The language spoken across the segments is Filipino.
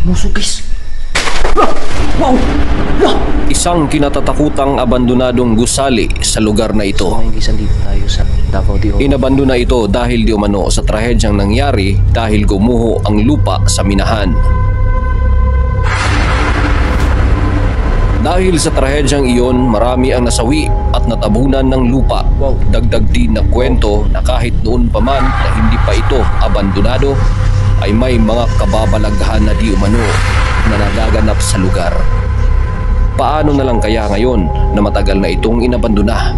Muso guys. Wow! Isang kinatatakutang abandonadong gusali sa lugar na ito. Dito tayo sa Davao de Oro. Inabandona ito dahil di umano sa trahedyang nangyari dahil gumuho ang lupa sa minahan. Dahil sa trahedyang iyon, marami ang nasawi at natabunan ng lupa. Dagdag din na kwento na kahit noon pa man na hindi pa ito abandonado, ay may mga kababalaghan na di umano na nagaganap sa lugar. Paano na lang kaya ngayon na matagal na itong inabandona?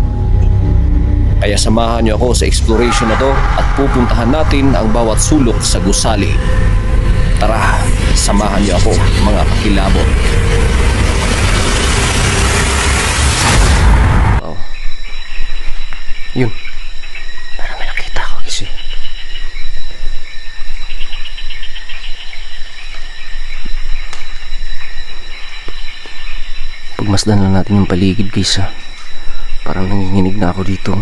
Kaya samahan niyo ako sa exploration na to at pupuntahan natin ang bawat sulok sa gusali. Tara, samahan niyo ako mga kakilabot. Yun. Parang may nakita ko kasi. Pagmasdan lang natin yung paligid guys ha. Parang nanginginig na ako dito.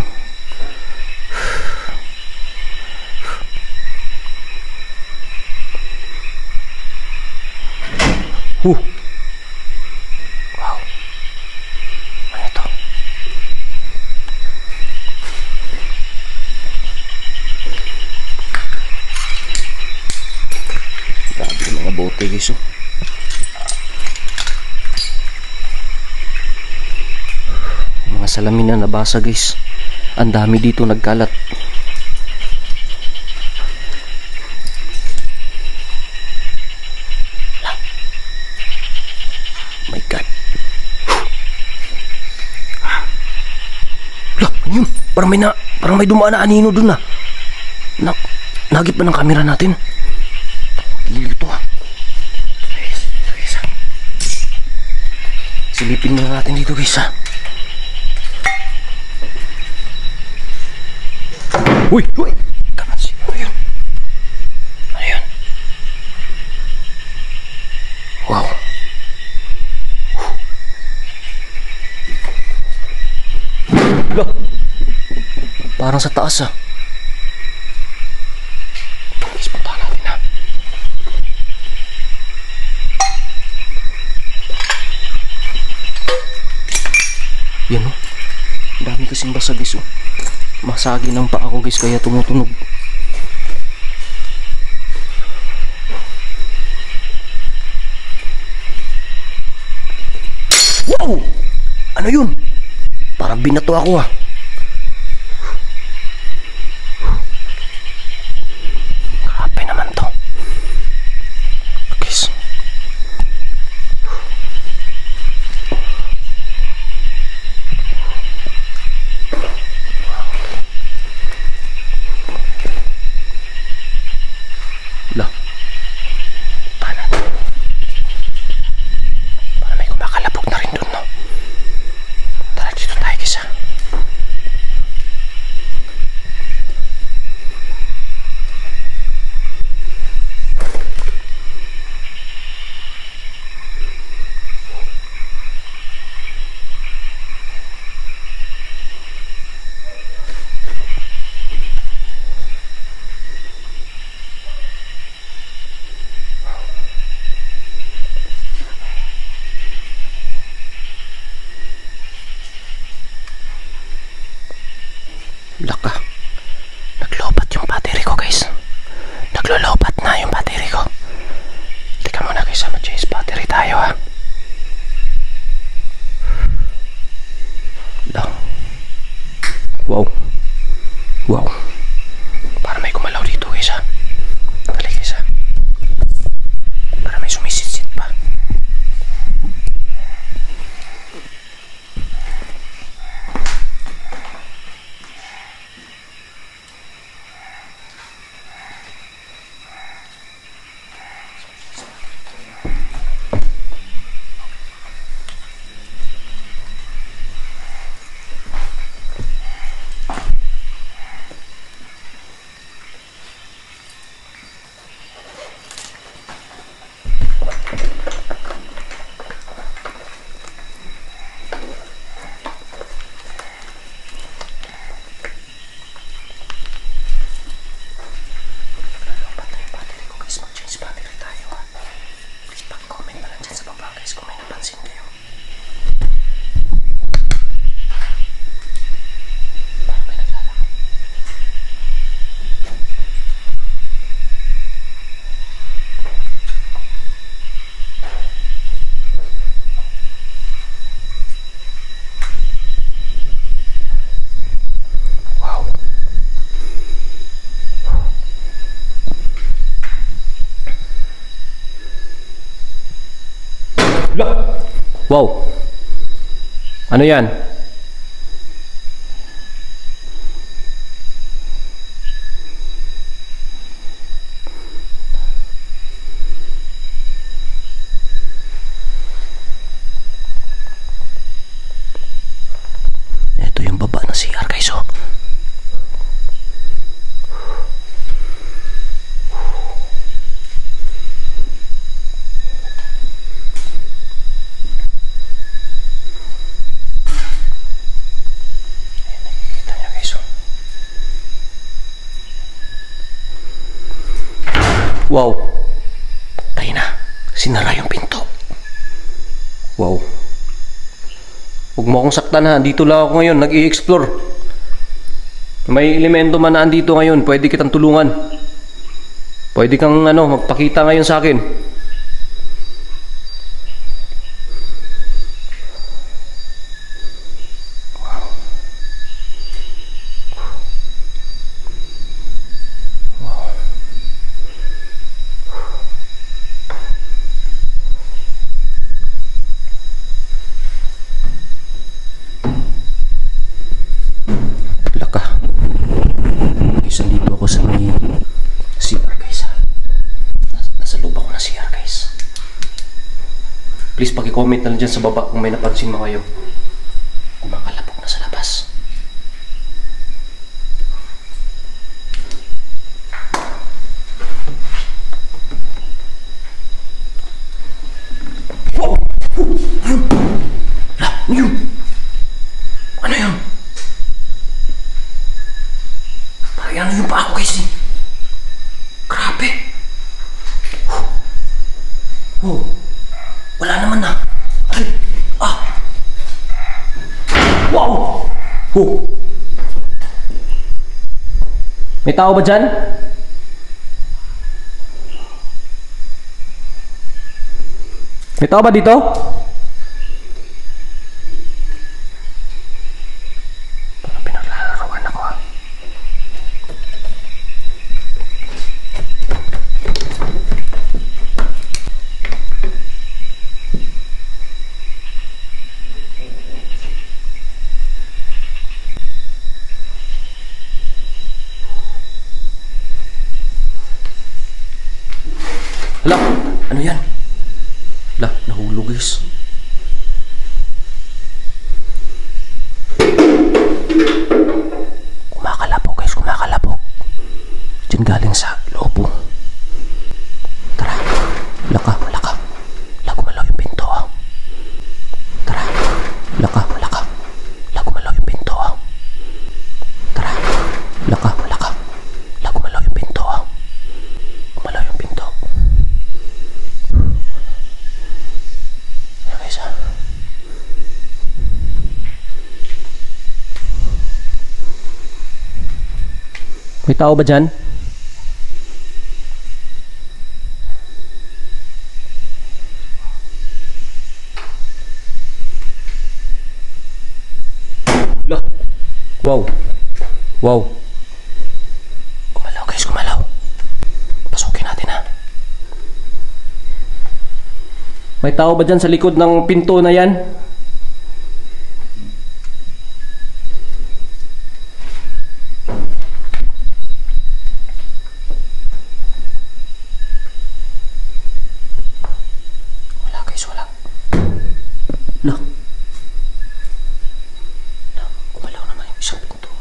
Wow. Ano ito? Grabe yung mga bote guys oh. Mga salamin na nabasa guys. Ang dami dito nagkalat. My God. Lah, yun. Parang may dumaan na anino dun ah. Nagip ba ng camera natin? Gilid ito ah. Silipin muna natin dito guys ah. Uy! Uy! Kamansi, ano yun? Ano yun? Wow! Parang sa taas ah. Guys, puntahan natin ha. Yan oh. Dami kasing basa guys oh. Masagi ng paa ko guys kaya tumutunog. Wow! Ano yun? Parang binato ako ah. Grabe naman to. Guys. Lah. Paano? Parang may kumakalabog na rin dun, no? Tara, dito tayo, kisa. Wow. Ano yan? Ito yung baba ng CR, guys, oh. Wow. Tayo na. Sinara yung pinto. Wow. Huwag mo akong saktan, ha. Dito lang ako ngayon. Nag-i-explore. May elemento man na andito ngayon. Pwede kitang tulungan. Pwede kang magpakita ngayon sa akin. Sa may CR, guys, ha. Nasa loob ako ng CR, guys. Please paki-comment na lang dyan sa baba kung may napansin mo kayo. Kumakalapok na sa labas. Wow! Ano yun? Ano yun? Ano yung pa ako, guys, eh? Grabe. Oh, wala naman na. Ay, wow. Oh. May tao ba dyan? May tao ba dito? Parang pinaglalaroan ako, ha. Hala, ano yan? Hala, nahulog, guys. Kumakalapok, guys, kumakalapok. Diyan galing sa lobo. Tara, laka. Gumalaw yung pinto, ha. Tara, laka. Gumalaw yung pinto, ha. Tara, laka. Gumalaw yung pinto, ha. Gumalaw yung pinto. Ayan, guys, ha. May tao ba dyan? Wow. Gumalaw, guys, gumalaw. Pasukin natin, ha. May tao ba dyan sa likod ng pinto na yan? Wala, guys, wala. Look. Gumalaw naman yung isang pinto.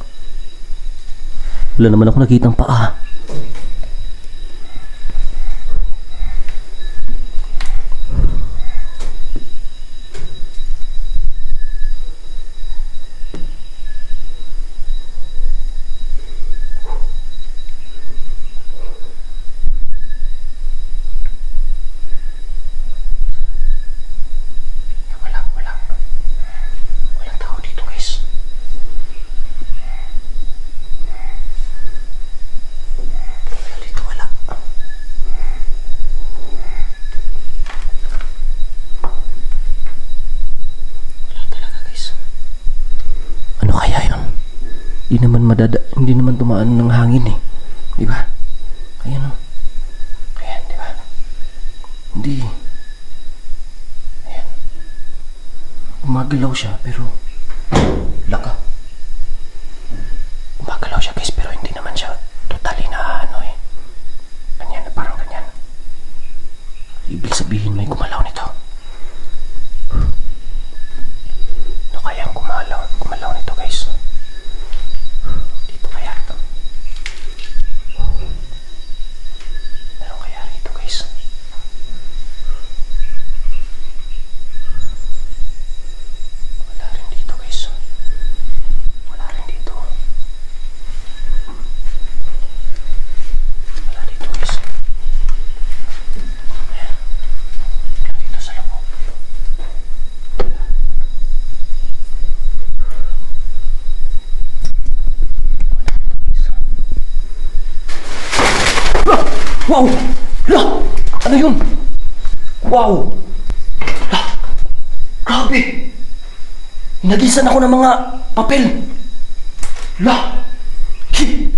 Wala naman ako nakitang paa. Walang tao dito, guys. Hindi naman tumaan ng hangin, eh. Di ba? Ayan, oh. Ayan, di ba? Hindi. Ayan. Gumagalaw siya pero laka. Gumagalaw siya guys pero hindi naman siya totally na ano eh. Ganyan, parang ganyan. Ibig sabihin may gumalaw nito. Ano kaya ang gumalaw nito guys? Dito kaya ito. Meron kaya rito guys? Wala rin dito guys. Wala rin dito. Wala dito guys. Ayan. Dito sa loob. Wow! La! Ano yun? Wow! La! Grabe! Inagisan ako ng mga papel! La! Ki!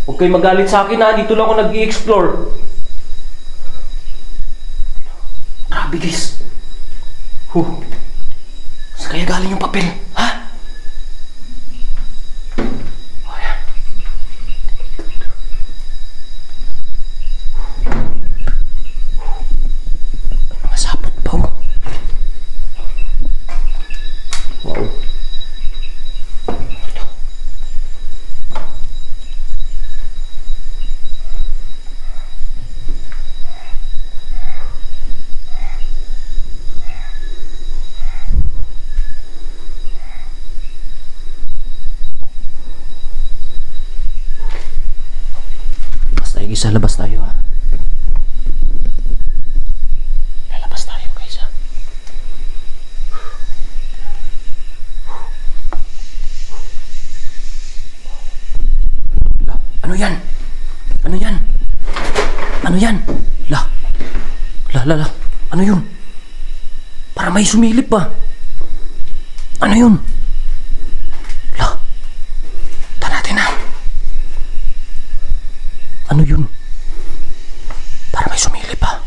Huwag kayo magalit sa akin ha, dito lang ako nag-i-explore. Grabe guys! Saan kaya galing yung papel? Ha? Sa labas tayo ha. Lalabas tayo guys ha. La, ano yan? Ano yan? Ano yan? La. Ano yun? Para may sumilip pa. Ano yun? La. Tara natin ha. Ano yun? Para may sumilip pa.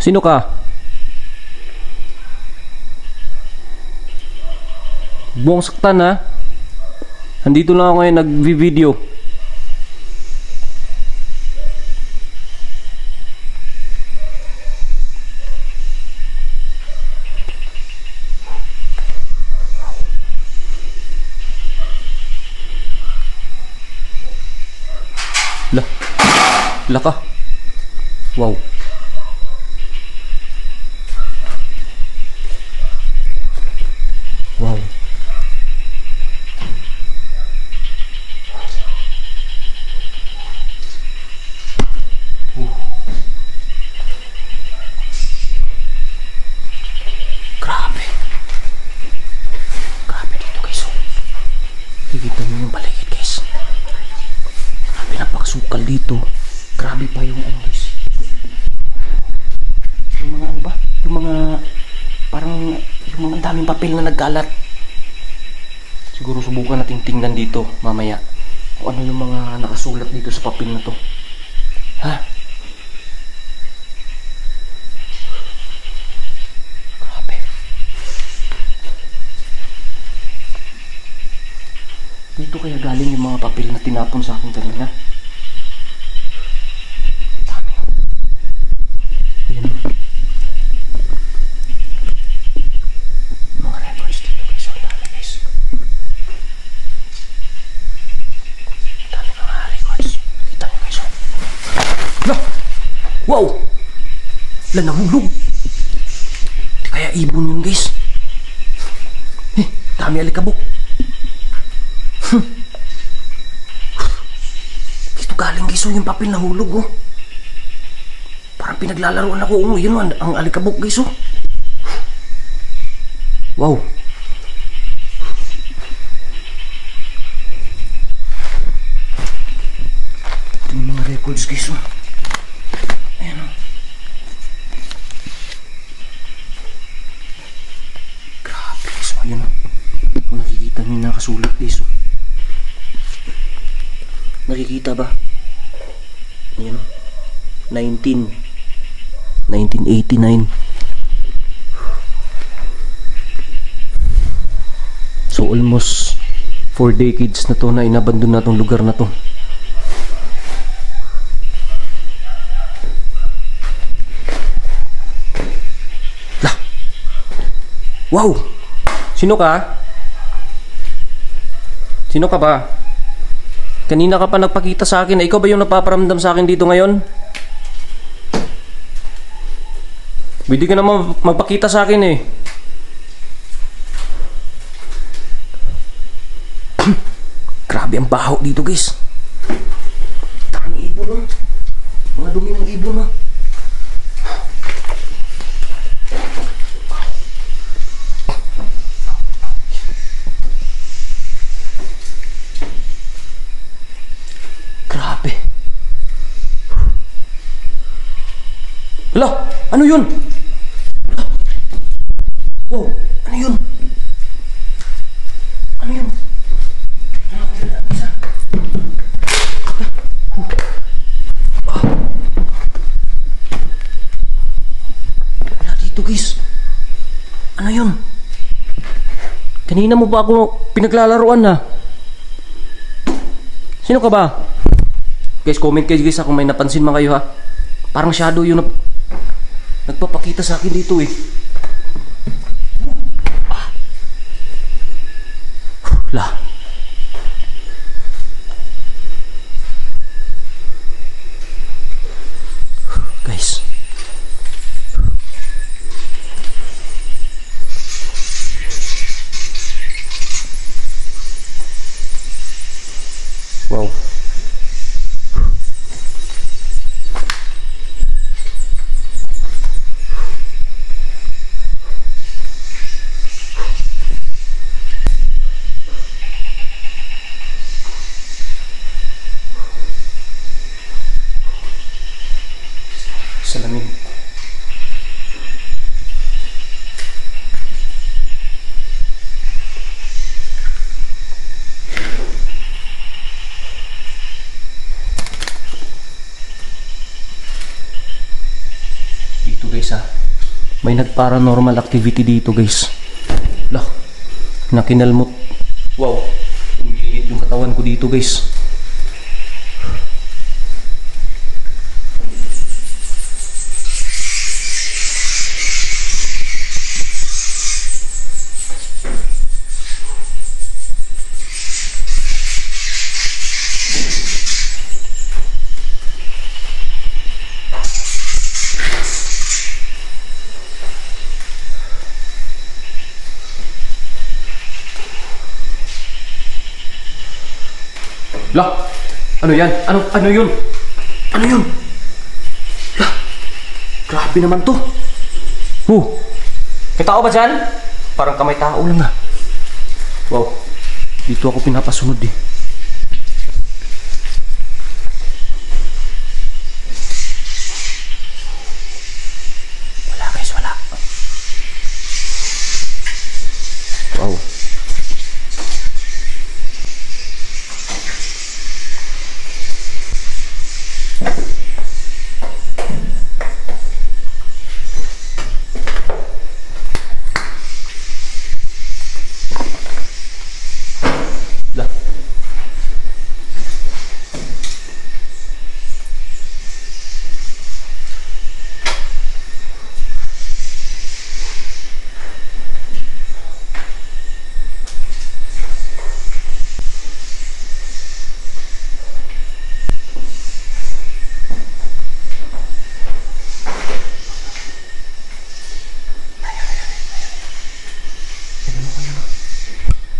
Sino ka? Buong saktan ha. Nandito lang ako ngayon nag-video. Laka. Wow. Wow. Grabe. Grabe dito guys. Kikita mo yung paligid guys. Grabe, napakasukal dito. Grabe pa yung ano guys. Yung mga ano ba? Yung mga parang yung mga daming papel na nagkalat. Siguro subukan natin tingnan dito mamaya kung ano yung mga nakasulat dito sa papel na to. Ha? Grabe. Dito kaya galing yung mga papel na tinapon sa akin kanina. Wow! Wala, nahulog. Di kaya ibon yun guys. Dami alikabok. Dito galing guys yung papel nahulog oh. Parang pinaglalaroan ako oh. Yun ang alikabok guys oh. Wow. Ito yung mga records guys oh. Ayan o. Grabe guys o. Ayan o. Kung nakikita nyo nakasulat guys o. Nakikita ba? Ayan o. 19 1989. So almost 4 decades na to na inabandon na tong lugar na to. Lah. Wow! Sino ka? Sino ka ba? Kanina ka pa nagpakita sa akin. Ikaw ba yung napaparamdam sa akin dito ngayon? Pwede ka naman magpakita sa akin eh. Grabe ang baho dito guys. Dami ibon no. Mga dumi ng ibon no. Grabe. Hala, ano yun? Wow, ano yun? Ano yun? Wala dito guys. Ano yun? Kanina mo ba ako pinaglalaruan na? Sino ka ba? Guys, comment kayo guys kung may napansin man kayo ha. Parang shadow yung nagpapakita sa akin dito eh. Lah. Guys. Wow. Salamin. Dito guys ha. May nag-paranormal activity dito guys. Lah. Nakinalmot. Wow. Umiinit yung katawan ko dito guys. Lah, ano yan? Ano yun? Ano yun? Lah, grabe naman to. May tao ba dyan? Parang kamay tao lang ah. Wow, dito ako pinapasunod eh. Wala guys, wala. Wow.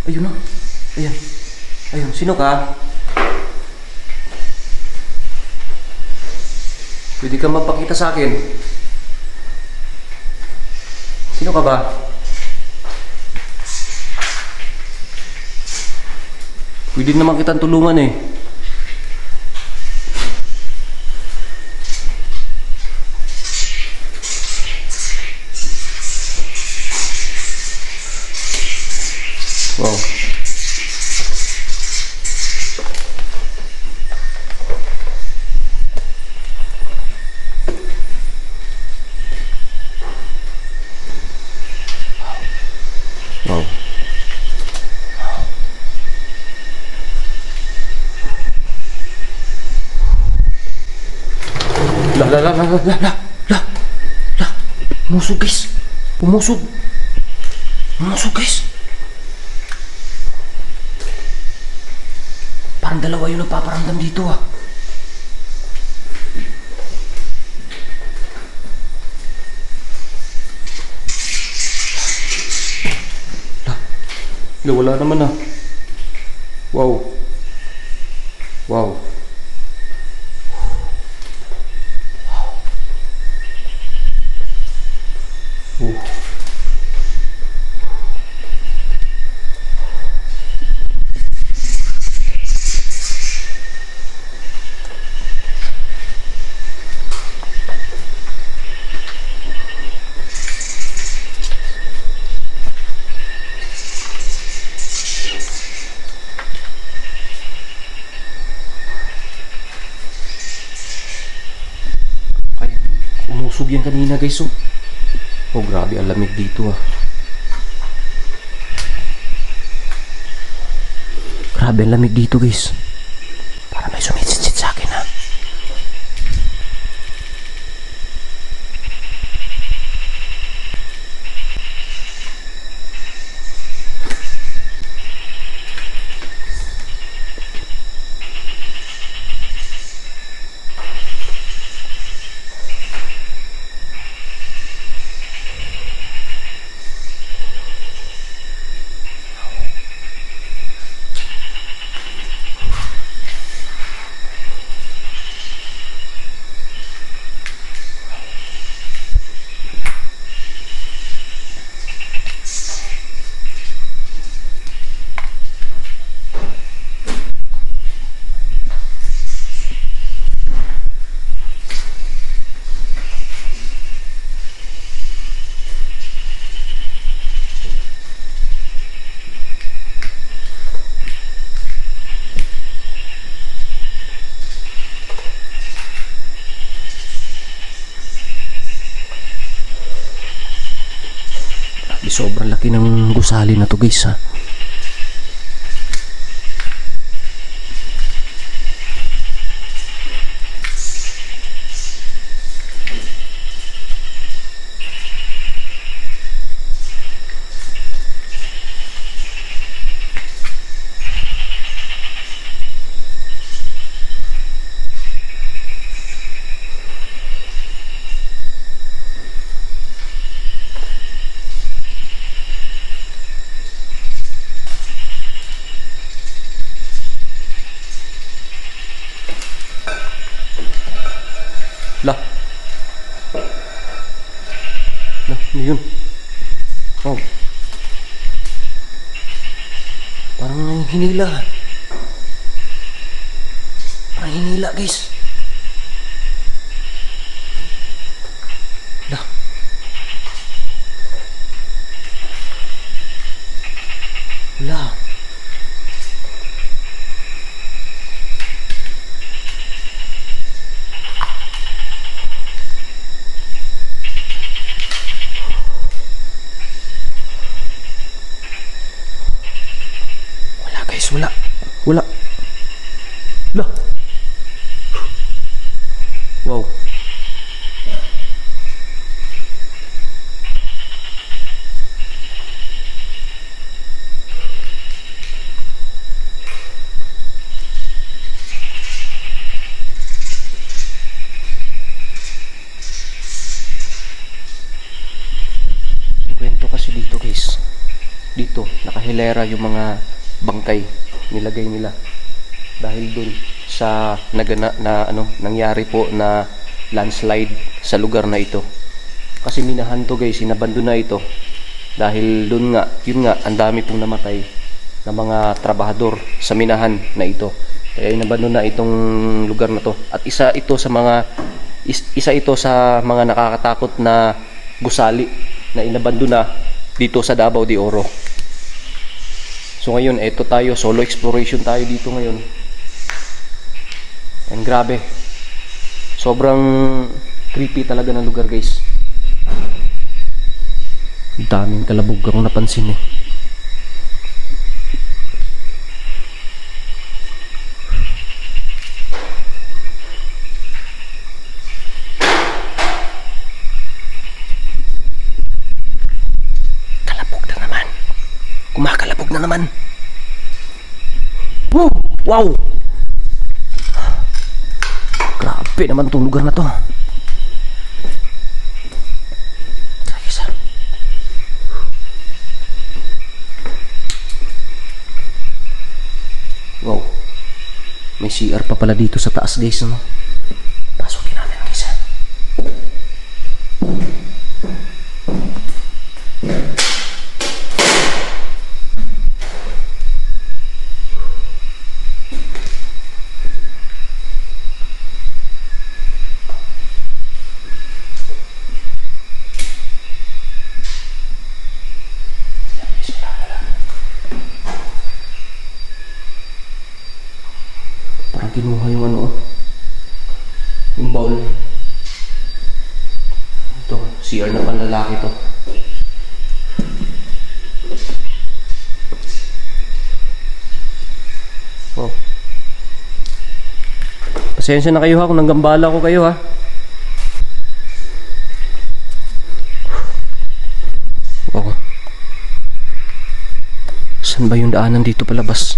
Ayun na. Ayan. Ayun. Sino ka? Pwede ka mapakita sa akin. Sino ka ba? Pwede naman kitang tulungan eh. Wow. La. Umusog guys. Umusog guys. Parang dalawa yung nagpaparamdam dito ah. Wala naman ah. Wow. Umusog yan kanina guys oh. Oh grabe ang lamig dito ah. Grabe ang lamig dito guys. Para may sumitsit sa akin ha. Sobrang laki ng gusali na to guys ha. Lah. Ano yun? Oh. Parang hinila. Parang hinila guys. Lah. Lah. Wala. Lah. Wow. Kwento kasi dito guys. Dito nakahilera yung mga bangkay nilagay nila dahil dun sa nangyari po na landslide sa lugar na ito. Kasi minahan to guys, sinabandon na ito dahil dun nga, yun nga, ang dami pong namatay na mga trabahador sa minahan na ito. Kaya inabandon na itong lugar na to. At isa ito sa mga nakakatakot na gusali na inabandon na dito sa Davao de Oro. So ngayon, eto tayo, solo exploration tayo dito ngayon. And grabe. Sobrang creepy talaga ng lugar guys. Daming kalabog akong napansin eh. Wow! Grabe naman itong lugar na to. Isa. Wow. May CR pa pala dito sa taas guys, no? Pasukin natin guys. Parang kinuha yung ano, yung bowl. Ito, CR na panlalaki to. Wow. Pasensya na kayo ha kung nanggambala ko kayo ha. Wow. Saan ba yung daanan dito palabas?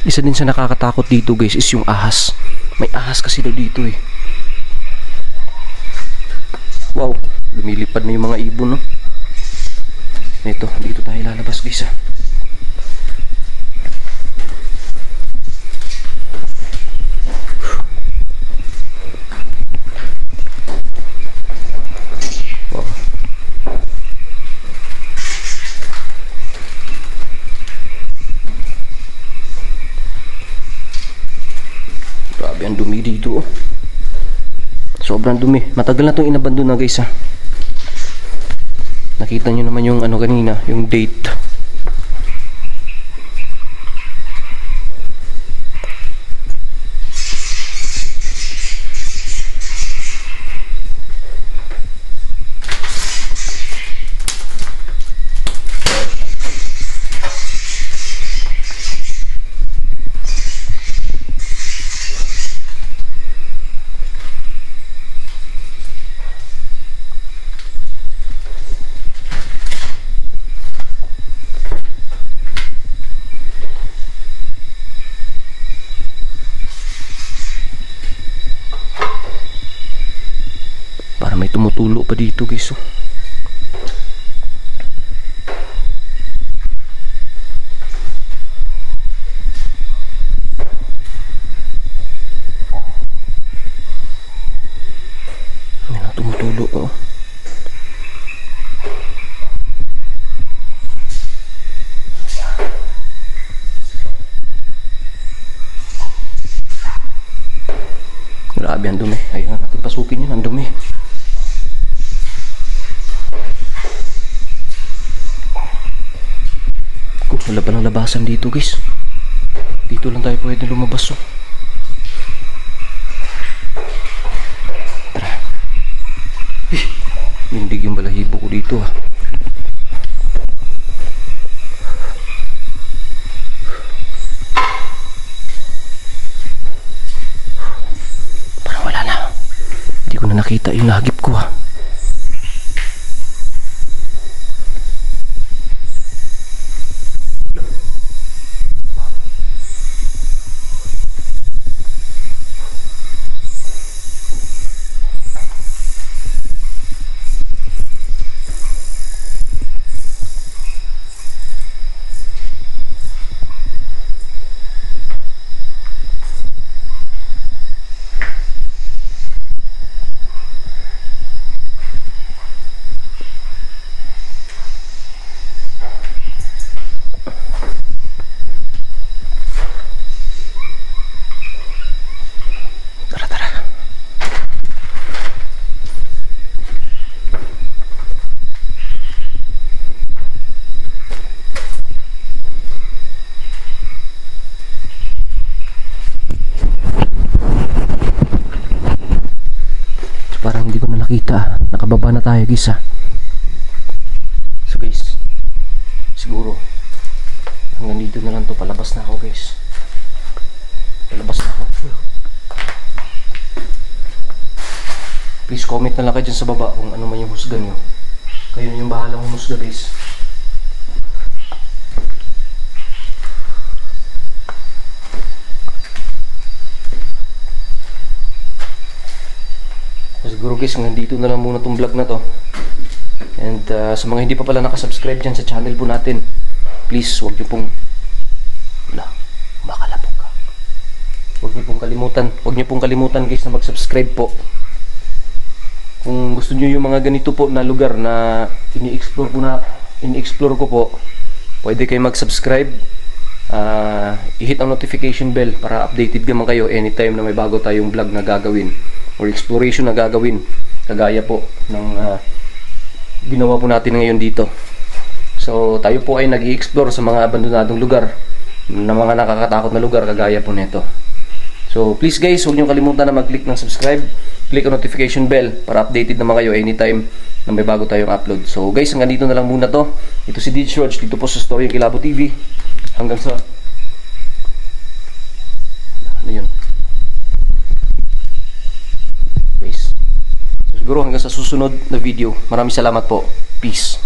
Isa din sa nakakatakot dito guys is yung ahas. May ahas kasi daw dito eh. Wow, lumilipad na yung mga ibon no. Ito, dito tayo lalabas guys ha. Grabe ang dumi dito oh. Sobrang dumi. Matagal na itong inabandon na guys ha. Nakita nyo naman yung ano kanina, yung date. May tumutulo pa dito guys oh. May tumutulo oh. Grabe ang dumi. Ayaw na natin pasukin yun, ang dumi. Wala pa ng labasan dito guys. Dito lang tayo pwede lumabas oh. Tara. Mindig yung balahibo ko dito ah. Parang wala na. Hindi ko na nakita yung lahagip ko ah. Nakita, nakababa na tayo guys ha. So guys, siguro hanggang dito na lang to. Palabas na ako guys. Palabas na ako. Please comment na lang kayo dyan sa baba kung ano man yung husga nyo. Kayo na yung bahalang humusga guys. Siguro guys, nandito na lang muna tong vlog na to. And sa mga hindi pa pala nakasubscribe dyan sa channel po natin, please huwag nyo pong makalapog ka. Huwag nyo pong kalimutan guys na mag-subscribe po. Kung gusto nyo yung mga ganito po na lugar na ini-explore ko po, pwede kayo mag-subscribe. I-hit ang notification bell para updated naman kayo anytime na may bago tayong vlog na gagawin or exploration na gagawin, kagaya po ng ginawa po natin ngayon dito. So tayo po ay nag-i-explore sa mga abandonadong lugar, na mga nakakatakot na lugar kagaya po nito. So please guys, huwag niyo kalimutan na mag-click ng subscribe, click ang notification bell para updated naman kayo anytime na may bago tayong upload. So guys, hanggang dito na lang muna to. Ito si DJ George dito po sa Storyang Kilabot TV. Hanggang sa ano yun guys, so siguro hanggang sa susunod na video. Maraming salamat po. Peace.